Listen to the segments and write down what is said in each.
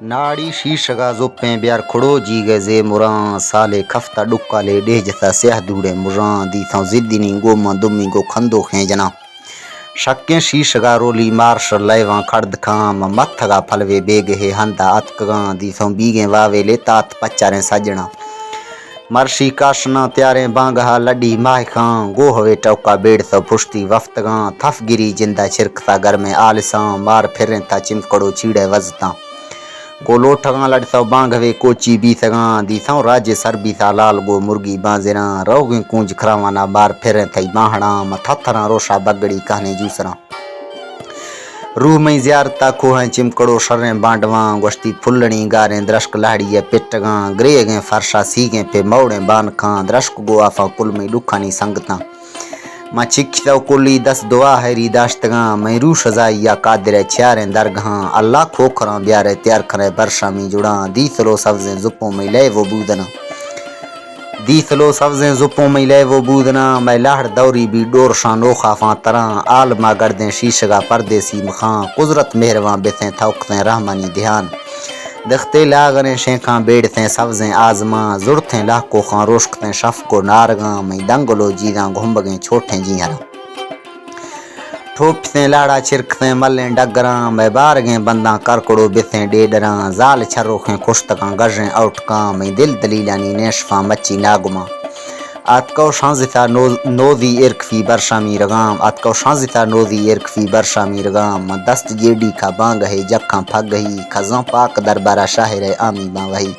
नाड़ी शीशगा ज़ुप्पें ब्यार खड़ो जी गज़े मुरां साले खफ्ता डुक्काले डेजता स्याह दूड़े मुरां दी थां जिद्दिनी गोमा दुम्मी गो खंदो खेंजना शक्कें शीशगा रोली मार्श लैवां खड़द खाम मत्थगा फलवे बेग है हंदा अतकगां दी थां बीगें वावे ले तात पच्चारें सजना मरशी काशना त्यारें बांगहा लड्डी माह खां गो हवे टौका बेड़ सा पुश्ती वफ्तगां थफ गिरी जिंदा छिरकता घर में आलसां मार फिरें था चिमकड़ो चीड़े वजता गोलोठगां लड़ता बांगवे कोची बीसगां दीसां राज्य सर बीसा लाल गो मुर्गी बांजरा रोगे कूंज खरावाना बार फिर थई बाहड़ा मथथरा रोशा बगड़ी कहने जूसरा रूह में जियारता खोहें चिमकड़ो शर्रें बांडवां गोश्ती फुल्लणी गारें द्रश्क लाड़िए पिटगां ग्रेगें फरशा सीगें पे मौड़ें बान खां द्रश्क गो आफा कुल में दुखानी संगता मां चिक्की कुली दस दुआ हैरी दाश्तगां मैं रू सजाई या कादरे छारें दरगां अल्लाह खोखरां ब्यारे त्यार खरे बरशा में जुड़ा दीसलो सब्जें जुप्पों में ले वो बूदना दीसलो सब्जें जुप्पों में ले वो बूदना मैं लाहड़ दौरी भी डोर शानो खाफा तरह आलमा गर्दें शीशगा परदेसी मखां कुदरत मेहरवां बेसें थौकतें रहमानी ध्यान दख्ते लागरें शेखां बेड़तें सब्जें आजमा जुड़तें लाको खां रोशकतें शफ को नारगां मैं दंगलो जीदां घुम्बगें छोटें जियारा ठोपतें लाड़ा छिरकतें मल्लें डगरां मैं बारगें बंदा करकड़ो बिसें डेडरां जाल छरोखें खुश्तकां गजें औटकां मैं दिल दलीलानी नेशफा मच्ची नागुमा आतकौ शांजिता नोजी इरकफी बरशामी रगाम आतकौ शांजिता नोजी इरकफी बरशामी रगाम दस्त जेडी का बांग है जक्खां फग गई खजों पाक दरबारा शाहिर आमी बावही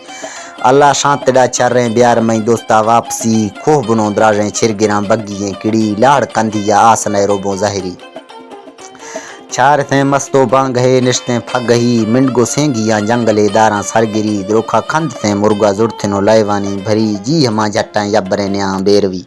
अल्लाह शांतड़ा चर्रें ब्यार मई दोस्ता वापसी खोह बुनो द्राजें छिरगिरां बग्गियां किड़ी लाड़ कंदिया आसने रोबो ज़ाहिरी चार थे मस्तो बांग है निश्ते फगही मिंडगो सेंगिया जंगले दारा सरगिरी द्रोखा खंद थे मुर्गा जुड़थिनो लैवानी भरी जी हमा जट्टा यब्बरे न्या बेरवी।